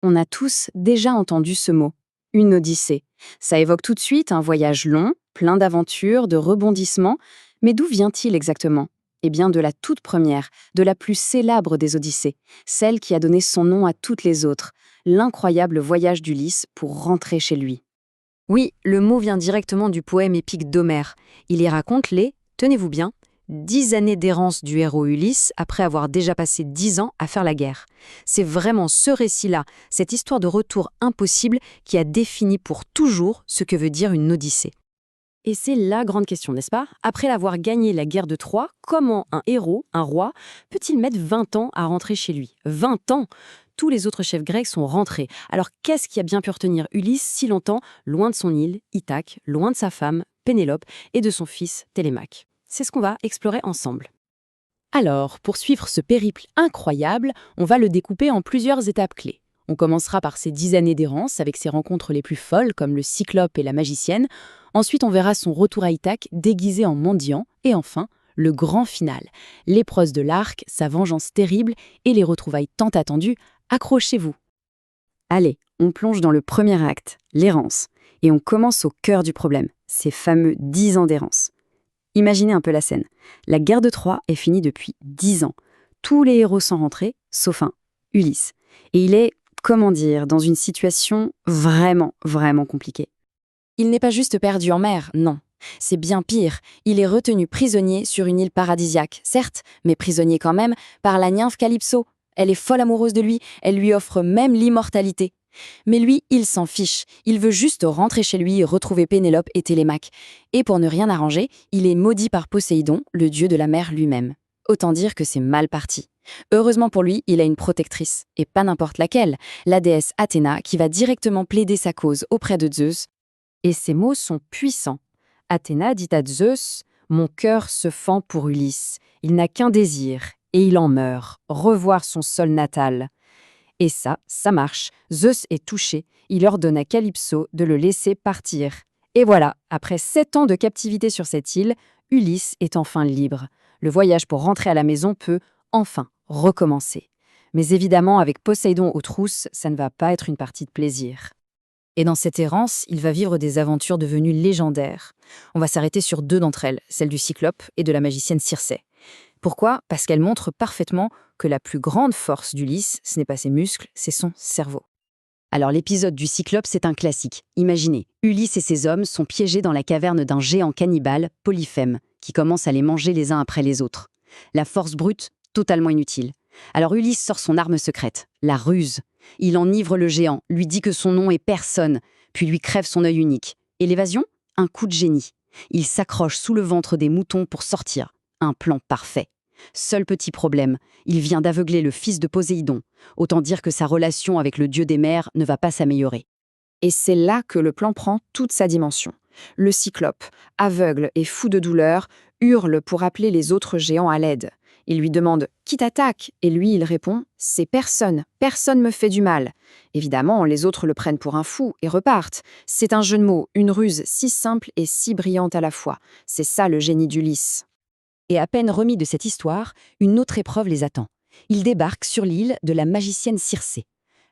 On a tous déjà entendu ce mot, une odyssée. Ça évoque tout de suite un voyage long, plein d'aventures, de rebondissements. Mais d'où vient-il exactement? Eh bien, de la toute première, de la plus célèbre des odyssées, celle qui a donné son nom à toutes les autres, l'incroyable voyage d'Ulysse pour rentrer chez lui. Oui, le mot vient directement du poème épique d'Homère. Il y raconte les, tenez-vous bien, 10 années d'errance du héros Ulysse après avoir déjà passé 10 ans à faire la guerre. C'est vraiment ce récit-là, cette histoire de retour impossible qui a défini pour toujours ce que veut dire une odyssée. Et c'est la grande question, n'est-ce pas? Après avoir gagné la guerre de Troie, comment un héros, un roi, peut-il mettre 20 ans à rentrer chez lui? 20 ans! Tous les autres chefs grecs sont rentrés. Alors qu'est-ce qui a bien pu retenir Ulysse si longtemps, loin de son île, Ithaque, loin de sa femme, Pénélope, et de son fils, Télémaque? C'est ce qu'on va explorer ensemble. Alors, pour suivre ce périple incroyable, on va le découper en plusieurs étapes clés. On commencera par ses 10 années d'errance avec ses rencontres les plus folles comme le Cyclope et la magicienne. Ensuite, on verra son retour à Ithaque déguisé en mendiant. Et enfin, le grand final, l'épreuve de l'arc, sa vengeance terrible et les retrouvailles tant attendues. Accrochez-vous. Allez, on plonge dans le premier acte, l'errance. Et on commence au cœur du problème, ces fameux 10 ans d'errance. Imaginez un peu la scène. La guerre de Troie est finie depuis 10 ans. Tous les héros sont rentrés, sauf un, Ulysse. Et il est, comment dire, dans une situation vraiment, vraiment compliquée. Il n'est pas juste perdu en mer, non. C'est bien pire. Il est retenu prisonnier sur une île paradisiaque, certes, mais prisonnier quand même, par la nymphe Calypso. Elle est folle amoureuse de lui, elle lui offre même l'immortalité. Mais lui, il s'en fiche. Il veut juste rentrer chez lui et retrouver Pénélope et Télémaque. Et pour ne rien arranger, il est maudit par Poséidon, le dieu de la mer lui-même. Autant dire que c'est mal parti. Heureusement pour lui, il a une protectrice, et pas n'importe laquelle, la déesse Athéna, qui va directement plaider sa cause auprès de Zeus. Et ces mots sont puissants. Athéna dit à Zeus « Mon cœur se fend pour Ulysse. Il n'a qu'un désir, et il en meurt, revoir son sol natal. » Et ça marche. Zeus est touché. Il ordonne à Calypso de le laisser partir. Et voilà, après 7 ans de captivité sur cette île, Ulysse est enfin libre. Le voyage pour rentrer à la maison peut, enfin, recommencer. Mais évidemment, avec Poséidon aux trousses, ça ne va pas être une partie de plaisir. Et dans cette errance, il va vivre des aventures devenues légendaires. On va s'arrêter sur 2 d'entre elles, celle du Cyclope et de la magicienne Circé. Pourquoi? Parce qu'elle montre parfaitement que la plus grande force d'Ulysse, ce n'est pas ses muscles, c'est son cerveau. Alors l'épisode du Cyclope, c'est un classique. Imaginez, Ulysse et ses hommes sont piégés dans la caverne d'un géant cannibale, Polyphème, qui commence à les manger les uns après les autres. La force brute, totalement inutile. Alors Ulysse sort son arme secrète, la ruse. Il enivre le géant, lui dit que son nom est personne, puis lui crève son œil unique. Et l'évasion? Un coup de génie. Il s'accroche sous le ventre des moutons pour sortir. Un plan parfait. Seul petit problème, il vient d'aveugler le fils de Poséidon. Autant dire que sa relation avec le dieu des mers ne va pas s'améliorer. Et c'est là que le plan prend toute sa dimension. Le Cyclope, aveugle et fou de douleur, hurle pour appeler les autres géants à l'aide. Il lui demande « Qui t'attaque ?» Et lui, il répond « C'est personne, personne me fait du mal. » Évidemment, les autres le prennent pour un fou et repartent. C'est un jeu de mots, une ruse si simple et si brillante à la fois. C'est ça le génie d'Ulysse. Et à peine remis de cette histoire, une autre épreuve les attend. Ils débarquent sur l'île de la magicienne Circé.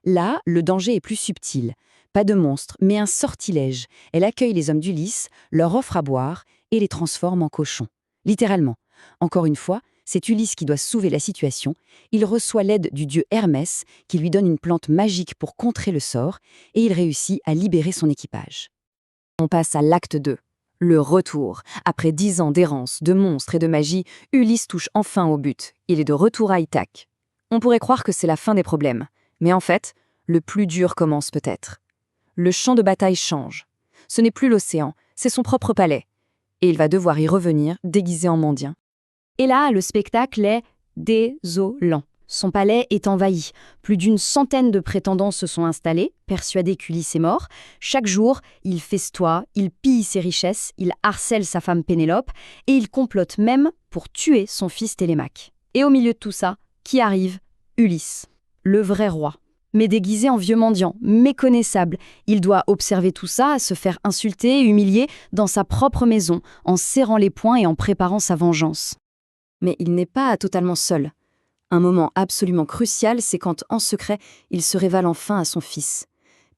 Là, le danger est plus subtil. Pas de monstre, mais un sortilège. Elle accueille les hommes d'Ulysse, leur offre à boire et les transforme en cochons. Littéralement. Encore une fois, c'est Ulysse qui doit sauver la situation. Il reçoit l'aide du dieu Hermès, qui lui donne une plante magique pour contrer le sort, et il réussit à libérer son équipage. On passe à l'acte 2. Le retour. Après 10 ans d'errance, de monstres et de magie, Ulysse touche enfin au but. Il est de retour à Ithaque. On pourrait croire que c'est la fin des problèmes. Mais en fait, le plus dur commence peut-être. Le champ de bataille change. Ce n'est plus l'océan, c'est son propre palais. Et il va devoir y revenir, déguisé en mendiant. Et là, le spectacle est désolant. Son palais est envahi. Plus d'une centaine de prétendants se sont installés, persuadés qu'Ulysse est mort. Chaque jour, il festoie, il pille ses richesses, il harcèle sa femme Pénélope, et il complote même pour tuer son fils Télémaque. Et au milieu de tout ça, qui arrive? Ulysse, le vrai roi. Mais déguisé en vieux mendiant, méconnaissable, il doit observer tout ça, se faire insulter et humilier dans sa propre maison, en serrant les poings et en préparant sa vengeance. Mais il n'est pas totalement seul. Un moment absolument crucial, c'est quand, en secret, il se révèle enfin à son fils.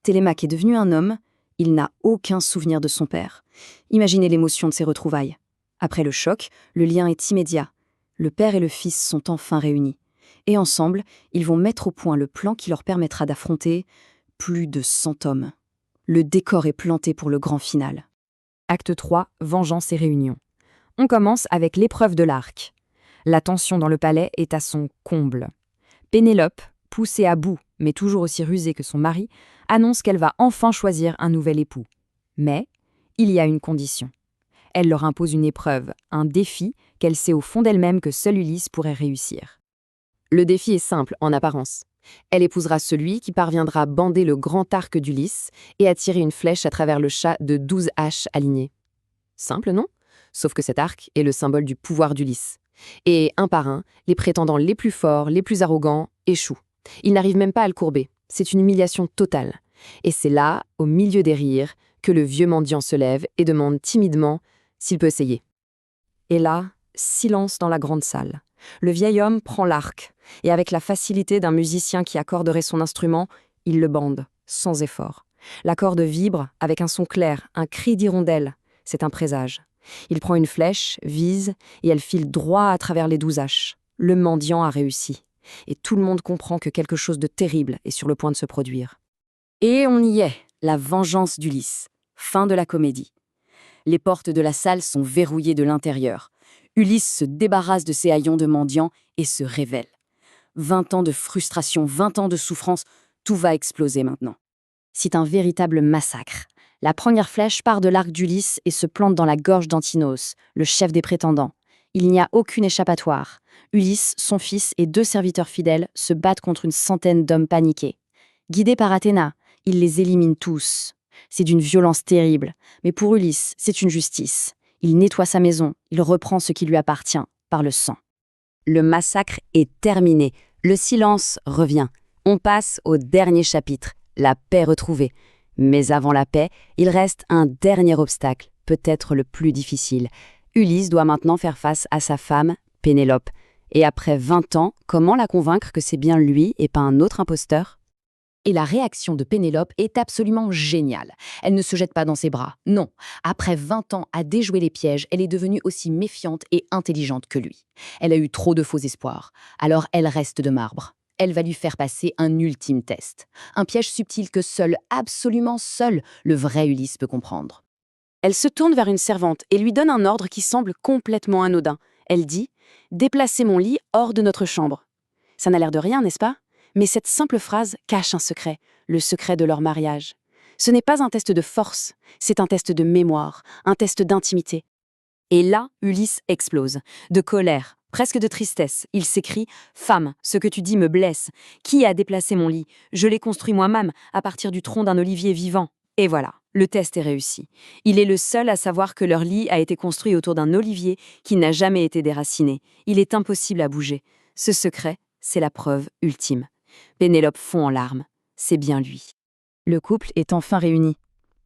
Télémaque est devenu un homme, il n'a aucun souvenir de son père. Imaginez l'émotion de ces retrouvailles. Après le choc, le lien est immédiat. Le père et le fils sont enfin réunis. Et ensemble, ils vont mettre au point le plan qui leur permettra d'affronter plus de 100 hommes. Le décor est planté pour le grand final. Acte 3, vengeance et réunion. On commence avec l'épreuve de l'arc. La tension dans le palais est à son comble. Pénélope, poussée à bout, mais toujours aussi rusée que son mari, annonce qu'elle va enfin choisir un nouvel époux. Mais il y a une condition. Elle leur impose une épreuve, un défi qu'elle sait au fond d'elle-même que seul Ulysse pourrait réussir. Le défi est simple en apparence. Elle épousera celui qui parviendra à bander le grand arc d'Ulysse et à tirer une flèche à travers le chat de 12 haches alignées. Simple, non? Sauf que cet arc est le symbole du pouvoir d'Ulysse. Et un par un, les prétendants les plus forts, les plus arrogants, échouent. Ils n'arrivent même pas à le courber. C'est une humiliation totale. Et c'est là, au milieu des rires, que le vieux mendiant se lève et demande timidement s'il peut essayer. Et là, silence dans la grande salle. Le vieil homme prend l'arc, et avec la facilité d'un musicien qui accorderait son instrument, il le bande, sans effort. La corde vibre avec un son clair, un cri d'hirondelle. C'est un présage. Il prend une flèche, vise, et elle file droit à travers les 12 haches. Le mendiant a réussi. Et tout le monde comprend que quelque chose de terrible est sur le point de se produire. Et on y est, la vengeance d'Ulysse. Fin de la comédie. Les portes de la salle sont verrouillées de l'intérieur. Ulysse se débarrasse de ses haillons de mendiants et se révèle. 20 ans de frustration, 20 ans de souffrance, tout va exploser maintenant. C'est un véritable massacre. La première flèche part de l'arc d'Ulysse et se plante dans la gorge d'Antinos, le chef des prétendants. Il n'y a aucune échappatoire. Ulysse, son fils et 2 serviteurs fidèles se battent contre une centaine d'hommes paniqués. Guidé par Athéna, il les élimine tous. C'est d'une violence terrible, mais pour Ulysse, c'est une justice. Il nettoie sa maison, il reprend ce qui lui appartient, par le sang. Le massacre est terminé. Le silence revient. On passe au dernier chapitre, la paix retrouvée. Mais avant la paix, il reste un dernier obstacle, peut-être le plus difficile. Ulysse doit maintenant faire face à sa femme, Pénélope. Et après 20 ans, comment la convaincre que c'est bien lui et pas un autre imposteur ? Et la réaction de Pénélope est absolument géniale. Elle ne se jette pas dans ses bras. Non, après 20 ans à déjouer les pièges, elle est devenue aussi méfiante et intelligente que lui. Elle a eu trop de faux espoirs. Alors elle reste de marbre. Elle va lui faire passer un ultime test. Un piège subtil que seul, absolument seul, le vrai Ulysse peut comprendre. Elle se tourne vers une servante et lui donne un ordre qui semble complètement anodin. Elle dit « Déplacez mon lit hors de notre chambre ». Ça n'a l'air de rien, n'est-ce pas ? Mais cette simple phrase cache un secret, le secret de leur mariage. Ce n'est pas un test de force, c'est un test de mémoire, un test d'intimité. Et là, Ulysse explose, de colère, presque de tristesse. Il s'écrie « Femme, ce que tu dis me blesse. Qui a déplacé mon lit ? Je l'ai construit moi-même, à partir du tronc d'un olivier vivant. » Et voilà, le test est réussi. Il est le seul à savoir que leur lit a été construit autour d'un olivier qui n'a jamais été déraciné. Il est impossible à bouger. Ce secret, c'est la preuve ultime. Pénélope fond en larmes. C'est bien lui. Le couple est enfin réuni.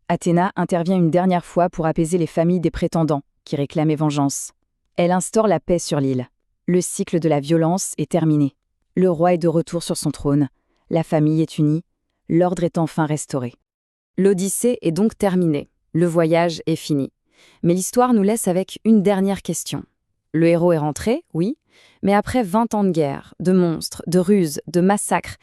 Athéna intervient une dernière fois pour apaiser les familles des prétendants, qui réclamaient vengeance. Elle instaure la paix sur l'île. Le cycle de la violence est terminé. Le roi est de retour sur son trône. La famille est unie. L'ordre est enfin restauré. L'Odyssée est donc terminée. Le voyage est fini. Mais l'histoire nous laisse avec une dernière question. Le héros est rentré, oui, mais après 20 ans de guerre, de monstres, de ruses, de massacres,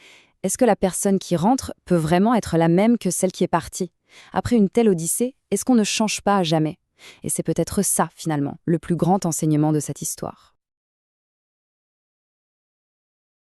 est-ce que la personne qui rentre peut vraiment être la même que celle qui est partie ? Après une telle odyssée, est-ce qu'on ne change pas à jamais ? Et c'est peut-être ça, finalement, le plus grand enseignement de cette histoire.